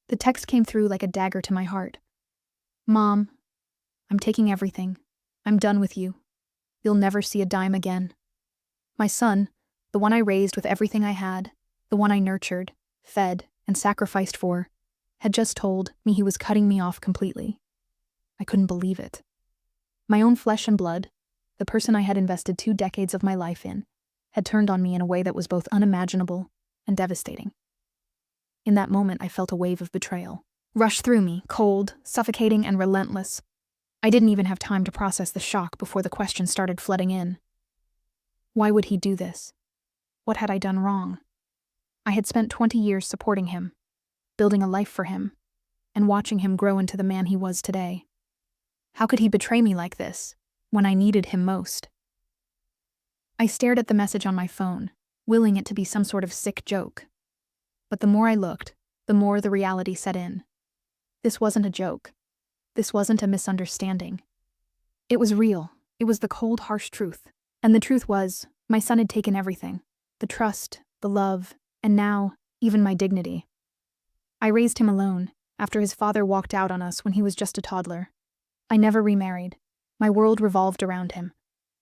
The text came through like a dagger to my heart. Mom, I'm taking everything. I'm done with you. You'll never see a dime again. My son, the one I raised with everything I had, the one I nurtured, fed, and sacrificed for, had just told me he was cutting me off completely. I couldn't believe it. My own flesh and blood, the person I had invested 2 decades of my life in, had turned on me in a way that was both unimaginable and devastating. In that moment, I felt a wave of betrayal rush through me, cold, suffocating, and relentless. I didn't even have time to process the shock before the questions started flooding in. Why would he do this? What had I done wrong? I had spent 20 years supporting him, building a life for him, and watching him grow into the man he was today. How could he betray me like this, when I needed him most? I stared at the message on my phone, willing it to be some sort of sick joke. But the more I looked, the more the reality set in. This wasn't a joke. This wasn't a misunderstanding. It was real. It was the cold, harsh truth. And the truth was, my son had taken everything. The trust, the love, and now, even my dignity. I raised him alone, after his father walked out on us when he was just a toddler. I never remarried. My world revolved around him.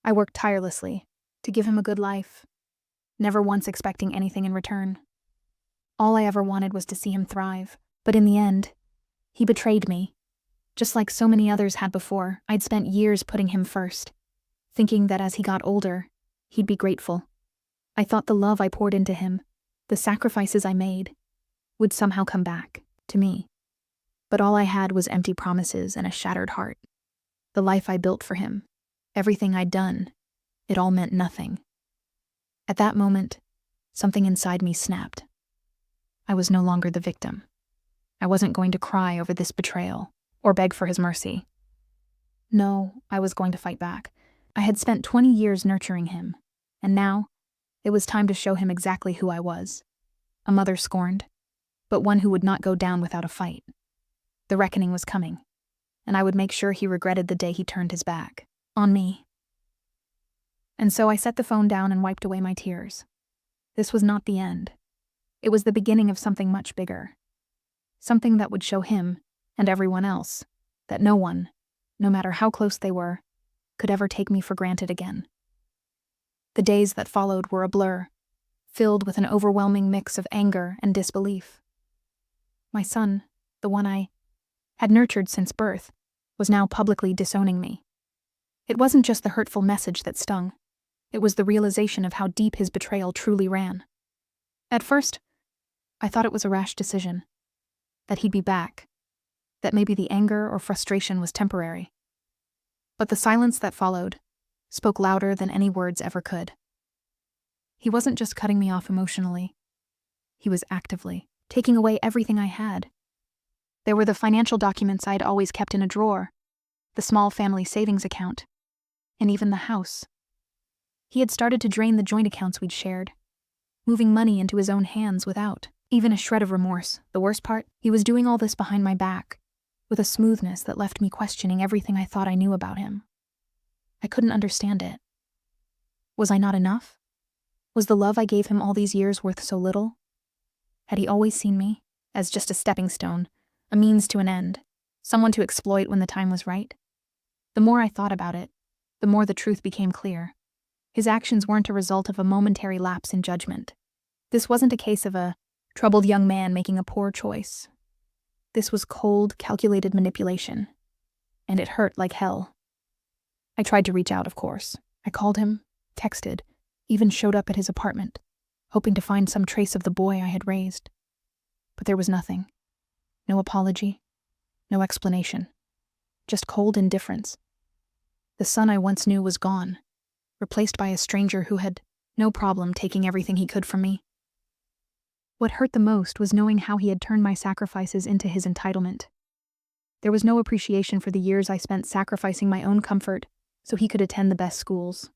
I worked tirelessly to give him a good life, never once expecting anything in return. All I ever wanted was to see him thrive, but in the end, he betrayed me. Just like so many others had before, I'd spent years putting him first, thinking that as he got older, he'd be grateful. I thought the love I poured into him, the sacrifices I made, would somehow come back to me. But all I had was empty promises and a shattered heart. The life I built for him, everything I'd done, it all meant nothing. At that moment, something inside me snapped. I was no longer the victim. I wasn't going to cry over this betrayal or beg for his mercy. No, I was going to fight back. I had spent 20 years nurturing him, and now it was time to show him exactly who I was. A mother scorned, but one who would not go down without a fight. The reckoning was coming, and I would make sure he regretted the day he turned his back on me. And so I set the phone down and wiped away my tears. This was not the end. It was the beginning of something much bigger. Something that would show him, and everyone else, that no one, no matter how close they were, could ever take me for granted again. The days that followed were a blur, filled with an overwhelming mix of anger and disbelief. My son, the one I had nurtured since birth, was now publicly disowning me. It wasn't just the hurtful message that stung. It was the realization of how deep his betrayal truly ran. At first, I thought it was a rash decision, that he'd be back, that maybe the anger or frustration was temporary. But the silence that followed spoke louder than any words ever could. He wasn't just cutting me off emotionally. He was actively taking away everything I had. There were the financial documents I'd always kept in a drawer, the small family savings account, and even the house. He had started to drain the joint accounts we'd shared, moving money into his own hands without even a shred of remorse. The worst part, he was doing all this behind my back, with a smoothness that left me questioning everything I thought I knew about him. I couldn't understand it. Was I not enough? Was the love I gave him all these years worth so little? Had he always seen me as just a stepping stone, a means to an end, someone to exploit when the time was right? The more I thought about it, the more the truth became clear. His actions weren't a result of a momentary lapse in judgment. This wasn't a case of a troubled young man making a poor choice. This was cold, calculated manipulation, and it hurt like hell. I tried to reach out, of course. I called him, texted, even showed up at his apartment, hoping to find some trace of the boy I had raised. But there was nothing. No apology, no explanation, just cold indifference. The son I once knew was gone, replaced by a stranger who had no problem taking everything he could from me. What hurt the most was knowing how he had turned my sacrifices into his entitlement. There was no appreciation for the years I spent sacrificing my own comfort so he could attend the best schools.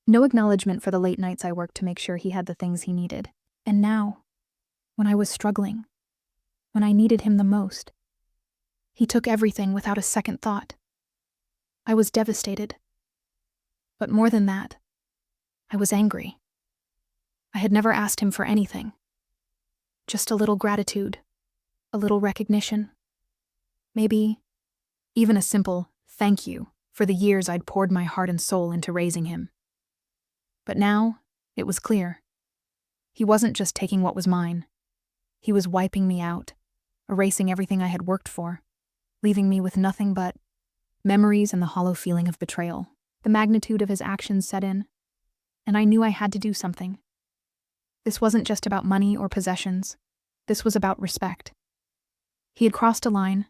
No acknowledgement for the late nights I worked to make sure he had the things he needed. And now, when I was struggling, when I needed him the most, he took everything without a second thought. I was devastated. But more than that, I was angry. I had never asked him for anything. Just a little gratitude, A little recognition. Maybe even a simple thank you for the years I'd poured my heart and soul into raising him. But now, it was clear. He wasn't just taking what was mine. He was wiping me out, erasing everything I had worked for, leaving me with nothing but memories and the hollow feeling of betrayal. The magnitude of his actions set in, and I knew I had to do something. This wasn't just about money or possessions. This was about respect. He had crossed a line,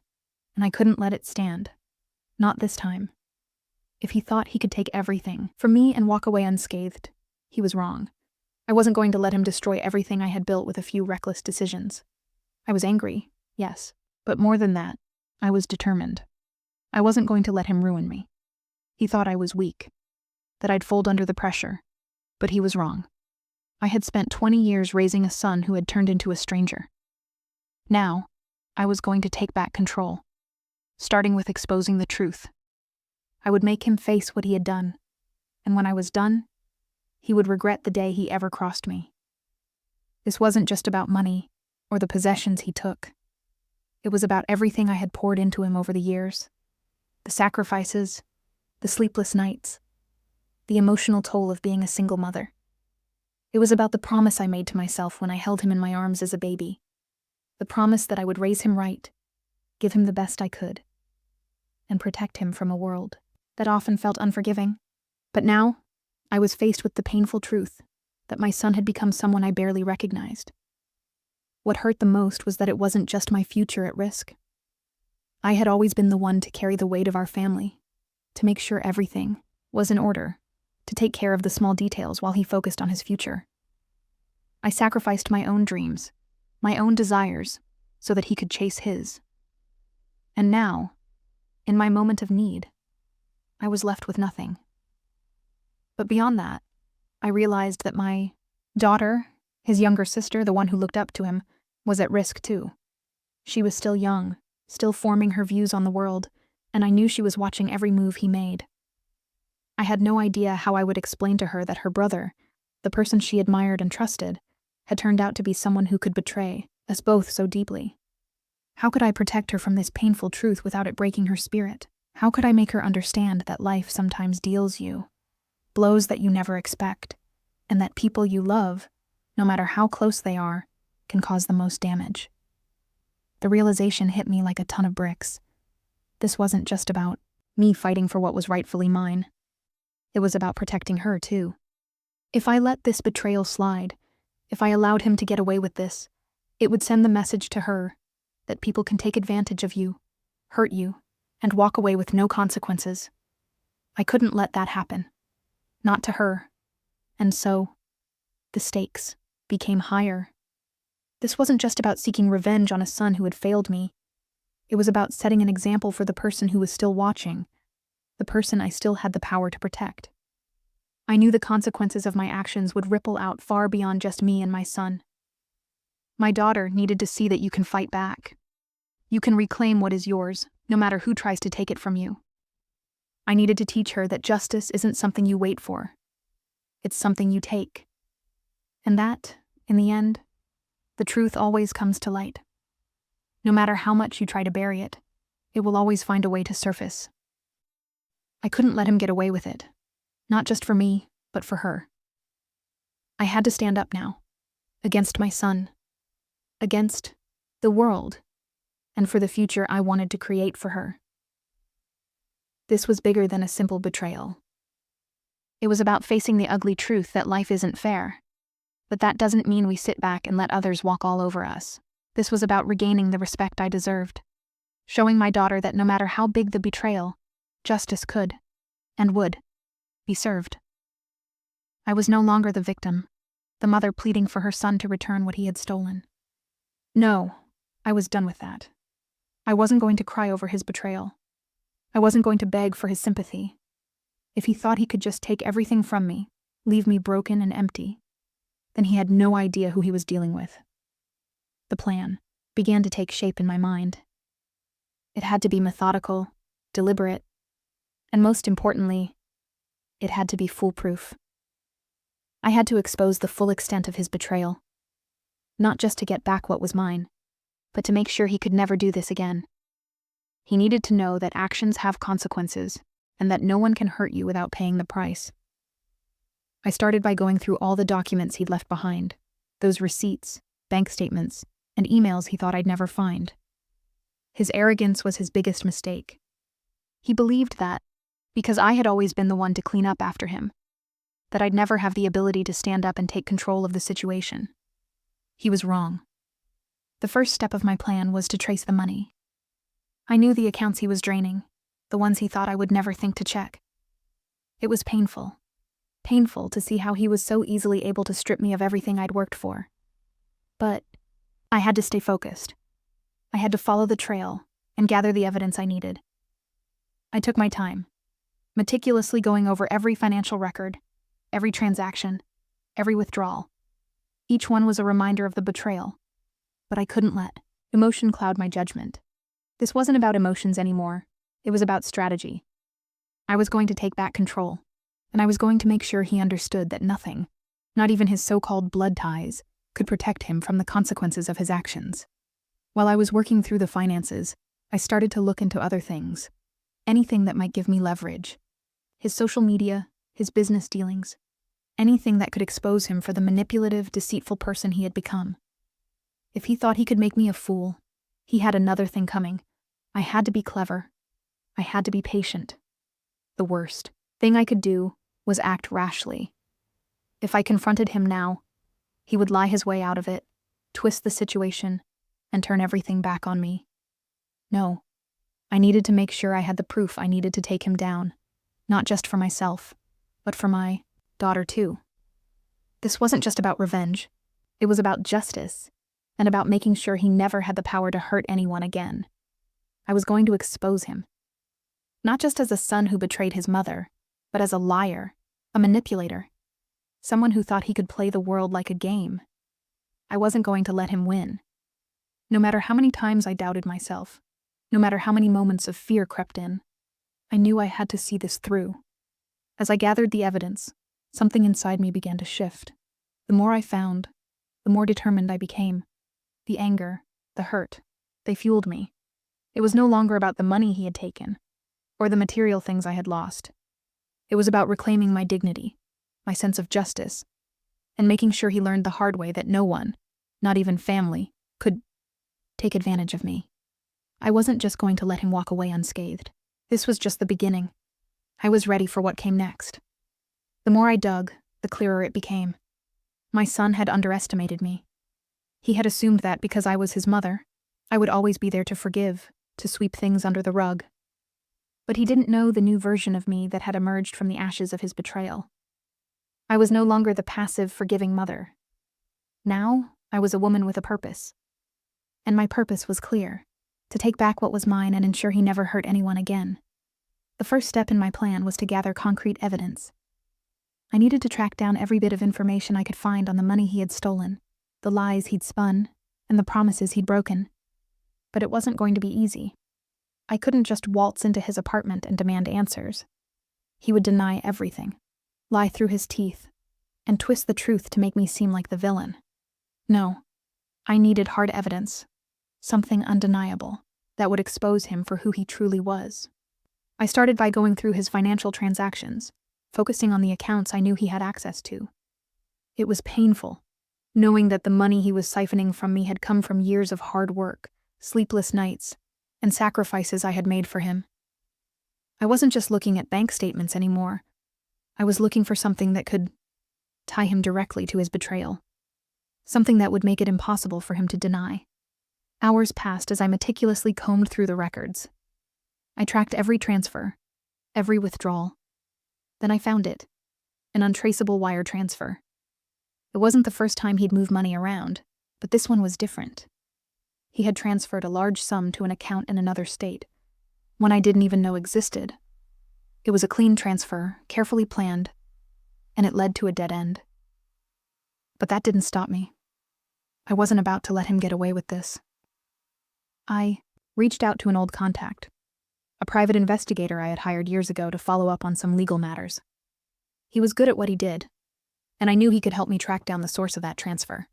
and I couldn't let it stand. Not this time. If he thought he could take everything from me and walk away unscathed, he was wrong. I wasn't going to let him destroy everything I had built with a few reckless decisions. I was angry, yes, but more than that, I was determined. I wasn't going to let him ruin me. He thought I was weak, that I'd fold under the pressure, but he was wrong. I had spent 20 years raising a son who had turned into a stranger. Now, I was going to take back control, starting with exposing the truth. I would make him face what he had done, and when I was done, he would regret the day he ever crossed me. This wasn't just about money or the possessions he took. It was about everything I had poured into him over the years. The sacrifices, the sleepless nights, the emotional toll of being a single mother. It was about the promise I made to myself when I held him in my arms as a baby. The promise that I would raise him right, give him the best I could, and protect him from a world that often felt unforgiving. But now, I was faced with the painful truth that my son had become someone I barely recognized. What hurt the most was that it wasn't just my future at risk. I had always been the one to carry the weight of our family, to make sure everything was in order, to take care of the small details while he focused on his future. I sacrificed my own dreams, my own desires, so that he could chase his. And now, in my moment of need, I was left with nothing. But beyond that, I realized that my daughter, his younger sister, the one who looked up to him, was at risk too. She was still young, still forming her views on the world, and I knew she was watching every move he made. I had no idea how I would explain to her that her brother, the person she admired and trusted, had turned out to be someone who could betray us both so deeply. How could I protect her from this painful truth without it breaking her spirit? How could I make her understand that life sometimes deals you blows that you never expect, and that people you love, no matter how close they are, can cause the most damage? The realization hit me like a ton of bricks. This wasn't just about me fighting for what was rightfully mine. It was about protecting her, too. If I let this betrayal slide, if I allowed him to get away with this, it would send the message to her that people can take advantage of you, hurt you, and walk away with no consequences. I couldn't let that happen. Not to her. And so, the stakes became higher. This wasn't just about seeking revenge on a son who had failed me. It was about setting an example for the person who was still watching, the person I still had the power to protect. I knew the consequences of my actions would ripple out far beyond just me and my son. My daughter needed to see that you can fight back. You can reclaim what is yours, no matter who tries to take it from you. I needed to teach her that justice isn't something you wait for. It's something you take. And that, in the end, the truth always comes to light. No matter how much you try to bury it, it will always find a way to surface. I couldn't let him get away with it. Not just for me, but for her. I had to stand up now. Against my son. Against the world. And for the future I wanted to create for her. This was bigger than a simple betrayal. It was about facing the ugly truth that life isn't fair. But that doesn't mean we sit back and let others walk all over us. This was about regaining the respect I deserved. Showing my daughter that no matter how big the betrayal, justice could, and would, be served. I was no longer the victim, the mother pleading for her son to return what he had stolen. No, I was done with that. I wasn't going to cry over his betrayal. I wasn't going to beg for his sympathy. If he thought he could just take everything from me, leave me broken and empty, then he had no idea who he was dealing with. The plan began to take shape in my mind. It had to be methodical, deliberate, and most importantly, it had to be foolproof. I had to expose the full extent of his betrayal, not just to get back what was mine, but to make sure he could never do this again. He needed to know that actions have consequences and that no one can hurt you without paying the price. I started by going through all the documents he'd left behind, those receipts, bank statements, and emails he thought I'd never find. His arrogance was his biggest mistake. He believed that, because I had always been the one to clean up after him, that I'd never have the ability to stand up and take control of the situation. He was wrong. The first step of my plan was to trace the money. I knew the accounts he was draining, the ones he thought I would never think to check. It was painful to see how he was so easily able to strip me of everything I'd worked for. But I had to stay focused. I had to follow the trail and gather the evidence I needed. I took my time, meticulously going over every financial record, every transaction, every withdrawal. Each one was a reminder of the betrayal, but I couldn't let emotion cloud my judgment. This wasn't about emotions anymore. It was about strategy. I was going to take back control, and I was going to make sure he understood that nothing, not even his so-called blood ties, could protect him from the consequences of his actions. While I was working through the finances, I started to look into other things, anything that might give me leverage. His social media, his business dealings, anything that could expose him for the manipulative, deceitful person he had become. If he thought he could make me a fool, he had another thing coming. I had to be clever. I had to be patient. The worst thing I could do was act rashly. If I confronted him now, he would lie his way out of it, twist the situation, and turn everything back on me. No, I needed to make sure I had the proof I needed to take him down, not just for myself, but for my daughter too. This wasn't just about revenge. It was about justice, and about making sure he never had the power to hurt anyone again. I was going to expose him. Not just as a son who betrayed his mother, but as a liar, a manipulator, someone who thought he could play the world like a game. I wasn't going to let him win. No matter how many times I doubted myself, no matter how many moments of fear crept in, I knew I had to see this through. As I gathered the evidence, something inside me began to shift. The more I found, the more determined I became. The anger, the hurt, they fueled me. It was no longer about the money he had taken, or the material things I had lost. It was about reclaiming my dignity, my sense of justice, and making sure he learned the hard way that no one, not even family, could take advantage of me. I wasn't just going to let him walk away unscathed. This was just the beginning. I was ready for what came next. The more I dug, the clearer it became. My son had underestimated me. He had assumed that because I was his mother, I would always be there to forgive, to sweep things under the rug. But he didn't know the new version of me that had emerged from the ashes of his betrayal. I was no longer the passive, forgiving mother. Now, I was a woman with a purpose. And my purpose was clear: to take back what was mine and ensure he never hurt anyone again. The first step in my plan was to gather concrete evidence. I needed to track down every bit of information I could find on the money he had stolen, the lies he'd spun, and the promises he'd broken. But it wasn't going to be easy. I couldn't just waltz into his apartment and demand answers. He would deny everything, lie through his teeth, and twist the truth to make me seem like the villain. No, I needed hard evidence, something undeniable, that would expose him for who he truly was. I started by going through his financial transactions, focusing on the accounts I knew he had access to. It was painful, knowing that the money he was siphoning from me had come from years of hard work, sleepless nights, and sacrifices I had made for him. I wasn't just looking at bank statements anymore. I was looking for something that could tie him directly to his betrayal, something that would make it impossible for him to deny. Hours passed as I meticulously combed through the records. I tracked every transfer, every withdrawal. Then I found it, an untraceable wire transfer. It wasn't the first time he'd moved money around, but this one was different. He had transferred a large sum to an account in another state, one I didn't even know existed. It was a clean transfer, carefully planned, and it led to a dead end. But that didn't stop me. I wasn't about to let him get away with this. I reached out to an old contact, a private investigator I had hired years ago to follow up on some legal matters. He was good at what he did, and I knew he could help me track down the source of that transfer.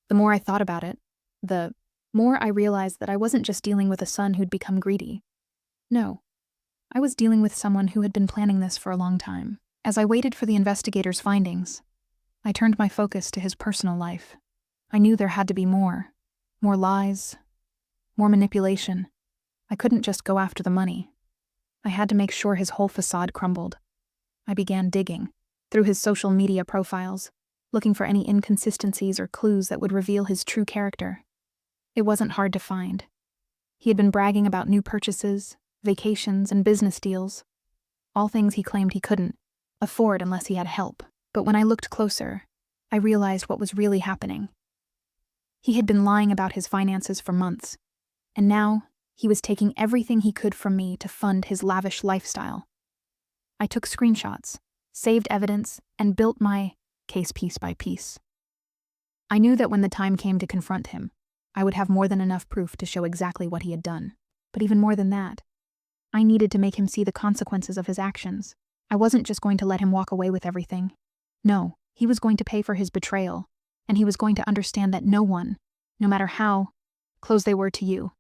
The more I thought about it, the more I realized that I wasn't just dealing with a son who'd become greedy. No, I was dealing with someone who had been planning this for a long time. As I waited for the investigator's findings, I turned my focus to his personal life. I knew there had to be more lies, more manipulation. I couldn't just go after the money. I had to make sure his whole facade crumbled. I began digging through his social media profiles, looking for any inconsistencies or clues that would reveal his true character. It wasn't hard to find. He had been bragging about new purchases, vacations, and business deals, all things he claimed he couldn't afford unless he had help. But when I looked closer, I realized what was really happening. He had been lying about his finances for months, and now he was taking everything he could from me to fund his lavish lifestyle. I took screenshots, saved evidence, and built my case piece by piece. I knew that when the time came to confront him, I would have more than enough proof to show exactly what he had done. But even more than that, I needed to make him see the consequences of his actions. I wasn't just going to let him walk away with everything. No, he was going to pay for his betrayal, and he was going to understand that no one, no matter how close they were to you,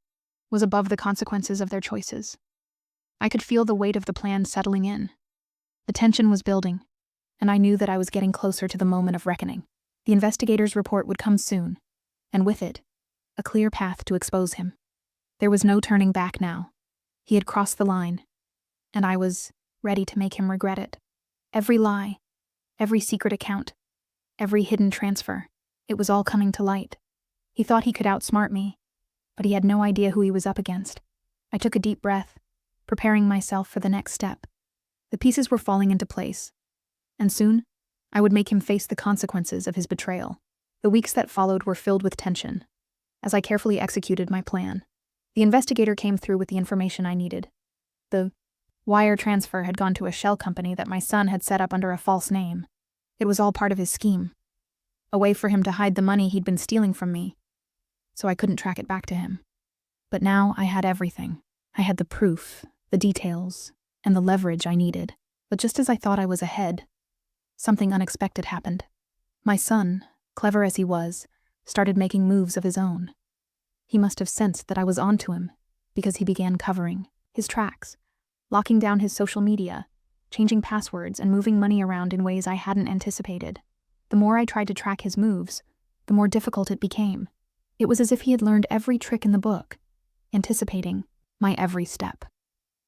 was above the consequences of their choices. I could feel the weight of the plan settling in. The tension was building, and I knew that I was getting closer to the moment of reckoning. The investigator's report would come soon, and with it, a clear path to expose him. There was no turning back now. He had crossed the line, and I was ready to make him regret it. Every lie, every secret account, every hidden transfer, it was all coming to light. He thought he could outsmart me, but he had no idea who he was up against. I took a deep breath, preparing myself for the next step. The pieces were falling into place, and soon, I would make him face the consequences of his betrayal. The weeks that followed were filled with tension. As I carefully executed my plan, the investigator came through with the information I needed. The wire transfer had gone to a shell company that my son had set up under a false name. It was all part of his scheme, a way for him to hide the money he'd been stealing from me, so I couldn't track it back to him. But now I had everything. I had the proof, the details, and the leverage I needed. But just as I thought I was ahead, something unexpected happened. My son, clever as he was, started making moves of his own. He must have sensed that I was onto him, because he began covering his tracks, locking down his social media, changing passwords, and moving money around in ways I hadn't anticipated. The more I tried to track his moves, the more difficult it became. It was as if he had learned every trick in the book, anticipating my every step.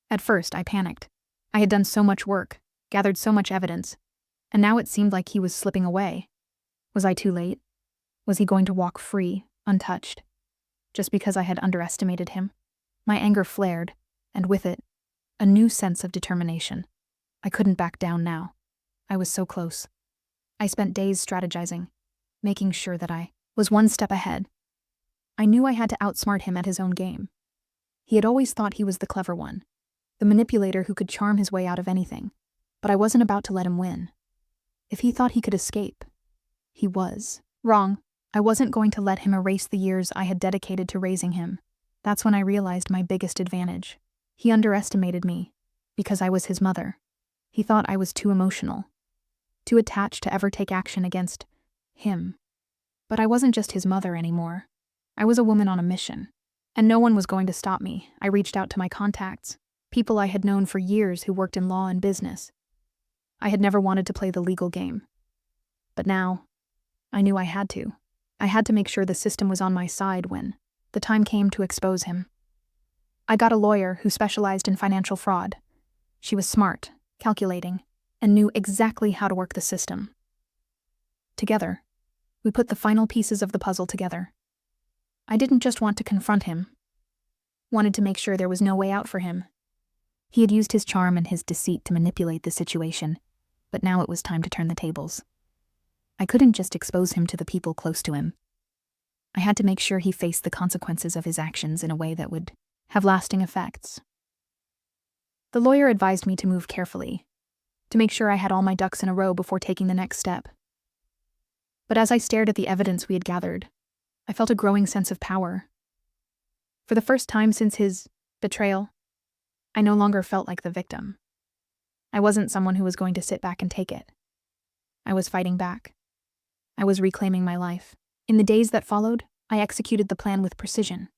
At first, I panicked. I had done so much work, gathered so much evidence, and now it seemed like he was slipping away. Was I too late? Was he going to walk free, untouched, just because I had underestimated him? My anger flared, and with it, a new sense of determination. I couldn't back down now. I was so close. I spent days strategizing, making sure that I was one step ahead. I knew I had to outsmart him at his own game. He had always thought he was the clever one, the manipulator who could charm his way out of anything, but I wasn't about to let him win. If he thought he could escape, he was wrong. I wasn't going to let him erase the years I had dedicated to raising him. That's when I realized my biggest advantage. He underestimated me, because I was his mother. He thought I was too emotional, too attached to ever take action against him. But I wasn't just his mother anymore. I was a woman on a mission, and no one was going to stop me. I reached out to my contacts, people I had known for years who worked in law and business. I had never wanted to play the legal game, but now I knew I had to. I had to make sure the system was on my side when the time came to expose him. I got a lawyer who specialized in financial fraud. She was smart, calculating, and knew exactly how to work the system. Together, we put the final pieces of the puzzle together. I didn't just want to confront him, wanted to make sure there was no way out for him. He had used his charm and his deceit to manipulate the situation, but now it was time to turn the tables. I couldn't just expose him to the people close to him. I had to make sure he faced the consequences of his actions in a way that would have lasting effects. The lawyer advised me to move carefully, to make sure I had all my ducks in a row before taking the next step. But as I stared at the evidence we had gathered, I felt a growing sense of power. For the first time since his betrayal, I no longer felt like the victim. I wasn't someone who was going to sit back and take it. I was fighting back. I was reclaiming my life. In the days that followed, I executed the plan with precision.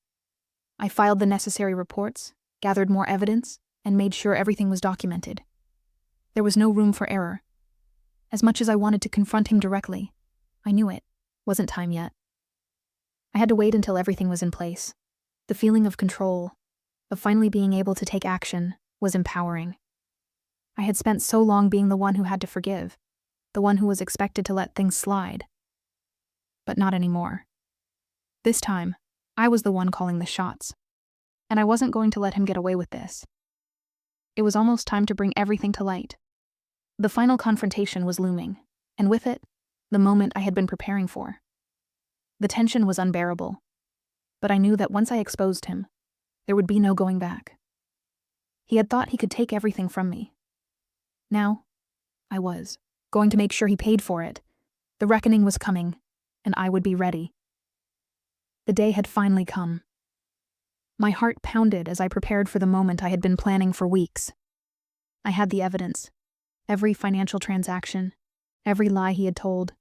I filed the necessary reports, gathered more evidence, and made sure everything was documented. There was no room for error. As much as I wanted to confront him directly, I knew it wasn't time yet. I had to wait until everything was in place. The feeling of control, of finally being able to take action, was empowering. I had spent so long being the one who had to forgive, the one who was expected to let things slide. But not anymore. This time, I was the one calling the shots, and I wasn't going to let him get away with this. It was almost time to bring everything to light. The final confrontation was looming, and with it, the moment I had been preparing for. The tension was unbearable, but I knew that once I exposed him, there would be no going back. He had thought he could take everything from me. Now, I was going to make sure he paid for it. The reckoning was coming, and I would be ready. The day had finally come. My heart pounded as I prepared for the moment I had been planning for weeks. I had the evidence, every financial transaction, every lie he had told,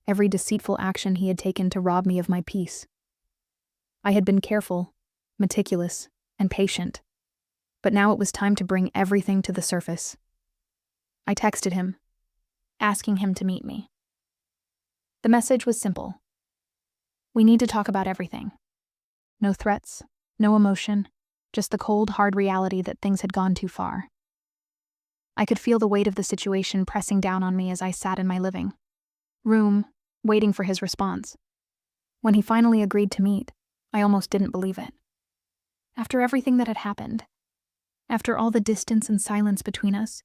every deceitful action he had taken to rob me of my peace. I had been careful, meticulous, and patient, but now it was time to bring everything to the surface. I texted him, asking him to meet me. The message was simple. We need to talk about everything. No threats, no emotion, just the cold, hard reality that things had gone too far. I could feel the weight of the situation pressing down on me as I sat in my living room, waiting for his response. When he finally agreed to meet, I almost didn't believe it. After everything that had happened, after all the distance and silence between us,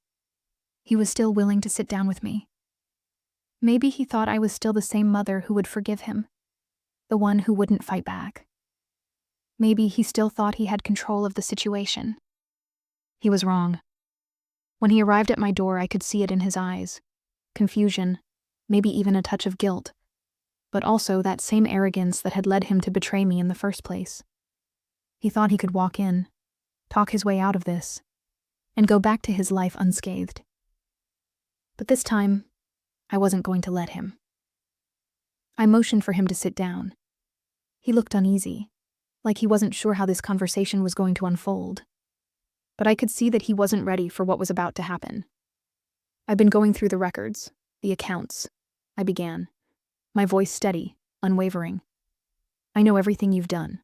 he was still willing to sit down with me. Maybe he thought I was still the same mother who would forgive him, the one who wouldn't fight back. Maybe he still thought he had control of the situation. He was wrong. When he arrived at my door, I could see it in his eyes. Confusion, maybe even a touch of guilt, but also that same arrogance that had led him to betray me in the first place. He thought he could walk in, talk his way out of this, and go back to his life unscathed. But this time, I wasn't going to let him. I motioned for him to sit down. He looked uneasy, like he wasn't sure how this conversation was going to unfold. But I could see that he wasn't ready for what was about to happen. I've been going through the records, the accounts, I began, my voice steady, unwavering. I know everything you've done.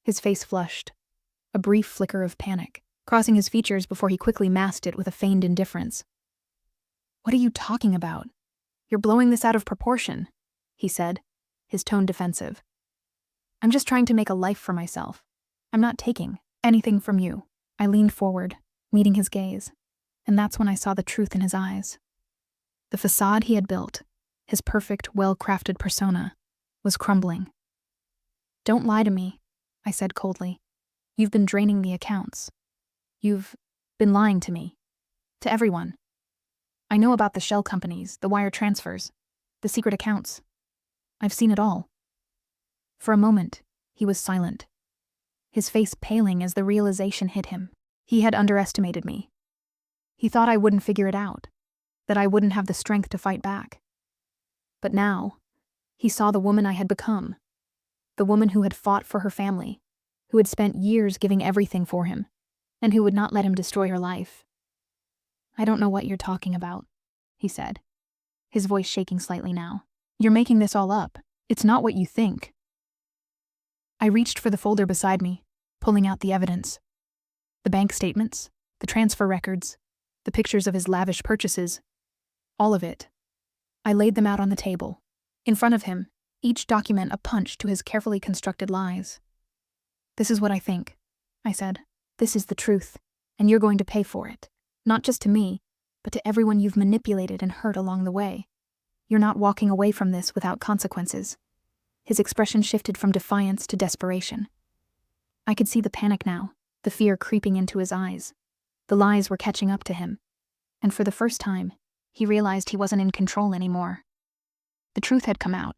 His face flushed, a brief flicker of panic, crossing his features before he quickly masked it with a feigned indifference. What are you talking about? You're blowing this out of proportion, he said, his tone defensive. I'm just trying to make a life for myself. I'm not taking anything from you. I leaned forward, meeting his gaze, and that's when I saw the truth in his eyes. The facade he had built, his perfect, well-crafted persona, was crumbling. Don't lie to me, I said coldly. You've been draining the accounts. You've been lying to me. To everyone. I know about the shell companies, the wire transfers, the secret accounts. I've seen it all. For a moment, he was silent, his face paling as the realization hit him. He had underestimated me. He thought I wouldn't figure it out, that I wouldn't have the strength to fight back. But now, he saw the woman I had become, the woman who had fought for her family, who had spent years giving everything for him, and who would not let him destroy her life. I don't know what you're talking about, he said, his voice shaking slightly now. You're making this all up. It's not what you think. I reached for the folder beside me, pulling out the evidence. The bank statements, the transfer records, the pictures of his lavish purchases, all of it. I laid them out on the table, in front of him, each document a punch to his carefully constructed lies. This is what I think, I said. This is the truth, and you're going to pay for it. Not just to me, but to everyone you've manipulated and hurt along the way. You're not walking away from this without consequences. His expression shifted from defiance to desperation. I could see the panic now, the fear creeping into his eyes. The lies were catching up to him, and for the first time, he realized he wasn't in control anymore. The truth had come out,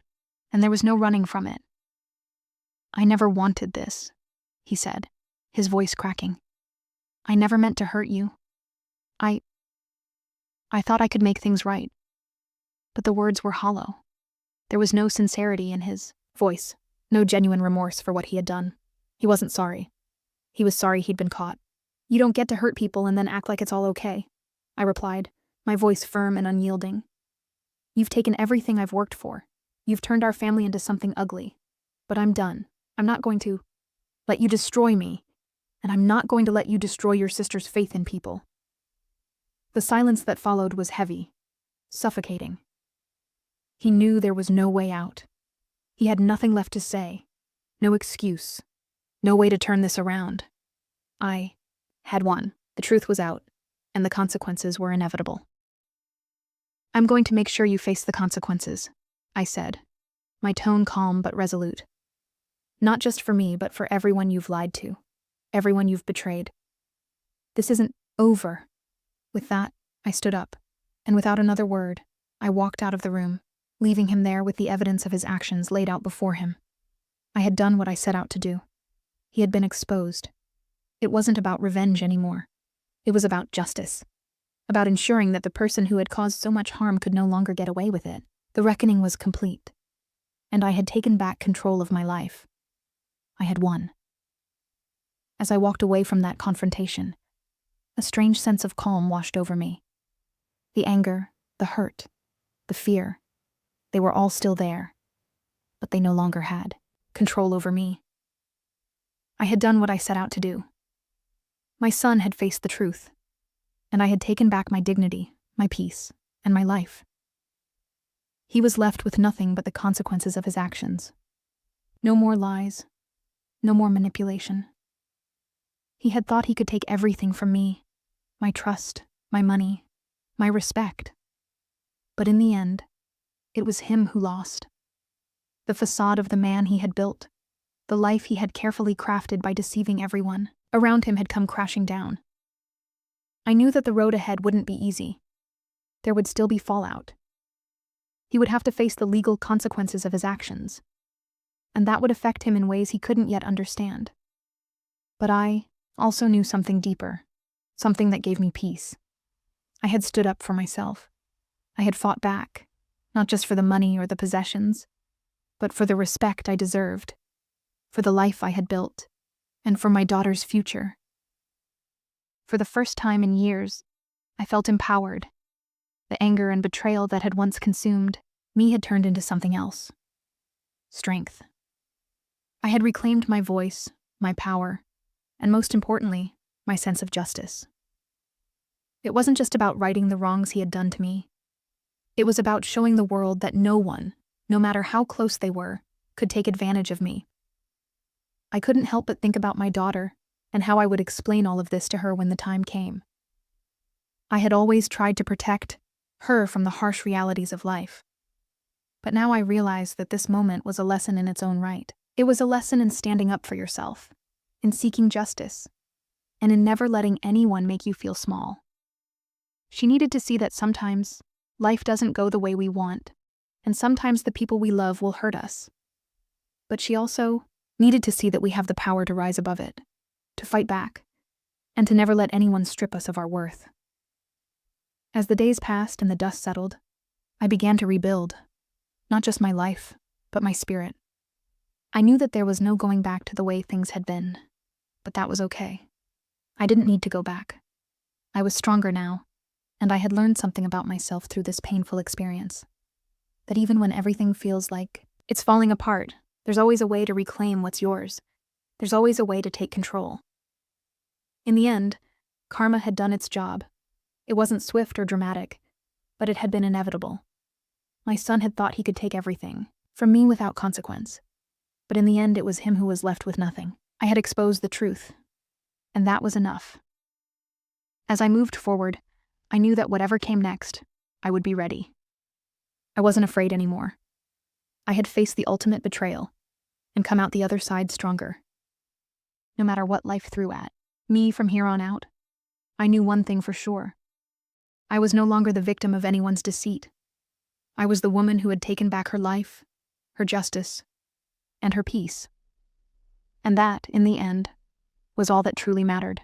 and there was no running from it. I never wanted this, he said, his voice cracking. I never meant to hurt you. I thought I could make things right. But the words were hollow. There was no sincerity in his voice, No genuine remorse for what he had done. He wasn't sorry. He was sorry he'd been caught. "You don't get to hurt people and then act like it's all okay," I replied, my voice firm and unyielding. "You've taken everything I've worked for. You've turned our family into something ugly. But I'm done. I'm not going to let you destroy me, and I'm not going to let you destroy your sister's faith in people." The silence that followed was heavy, suffocating. He knew there was no way out. He had nothing left to say, no excuse, no way to turn this around. I had won. The truth was out, and the consequences were inevitable. "I'm going to make sure you face the consequences," I said, my tone calm but resolute. "Not just for me, but for everyone you've lied to, everyone you've betrayed. This isn't over." With that, I stood up, and without another word, I walked out of the room, leaving him there with the evidence of his actions laid out before him. I had done what I set out to do. He had been exposed. It wasn't about revenge anymore. It was about justice. About ensuring that the person who had caused so much harm could no longer get away with it. The reckoning was complete. And I had taken back control of my life. I had won. As I walked away from that confrontation, a strange sense of calm washed over me. The anger, the hurt, the fear, they were all still there, but they no longer had control over me. I had done what I set out to do. My son had faced the truth, and I had taken back my dignity, my peace, and my life. He was left with nothing but the consequences of his actions. No more lies, no more manipulation. He had thought he could take everything from me, my trust, my money, my respect. But in the end, it was him who lost. The facade of the man he had built, the life he had carefully crafted by deceiving everyone around him had come crashing down. I knew that the road ahead wouldn't be easy. There would still be fallout. He would have to face the legal consequences of his actions, and that would affect him in ways he couldn't yet understand. But I also knew something deeper, something that gave me peace. I had stood up for myself. I had fought back, not just for the money or the possessions, but for the respect I deserved, for the life I had built, and for my daughter's future. For the first time in years, I felt empowered. The anger and betrayal that had once consumed me had turned into something else. Strength. I had reclaimed my voice, my power, and most importantly, my sense of justice. It wasn't just about righting the wrongs he had done to me. It was about showing the world that no one, no matter how close they were, could take advantage of me. I couldn't help but think about my daughter and how I would explain all of this to her when the time came. I had always tried to protect her from the harsh realities of life. But now I realized that this moment was a lesson in its own right. It was a lesson in standing up for yourself, in seeking justice, and in never letting anyone make you feel small. She needed to see that sometimes life doesn't go the way we want, and sometimes the people we love will hurt us. But she also needed to see that we have the power to rise above it, to fight back, and to never let anyone strip us of our worth. As the days passed and the dust settled, I began to rebuild, not just my life, but my spirit. I knew that there was no going back to the way things had been, but that was okay. I didn't need to go back. I was stronger now, and I had learned something about myself through this painful experience. That even when everything feels like it's falling apart, there's always a way to reclaim what's yours. There's always a way to take control. In the end, karma had done its job. It wasn't swift or dramatic, but it had been inevitable. My son had thought he could take everything from me without consequence. But in the end, it was him who was left with nothing. I had exposed the truth, and that was enough. As I moved forward, I knew that whatever came next, I would be ready. I wasn't afraid anymore. I had faced the ultimate betrayal and come out the other side stronger. No matter what life threw at me from here on out, I knew one thing for sure. I was no longer the victim of anyone's deceit. I was the woman who had taken back her life, her justice, and her peace. And that, in the end, was all that truly mattered.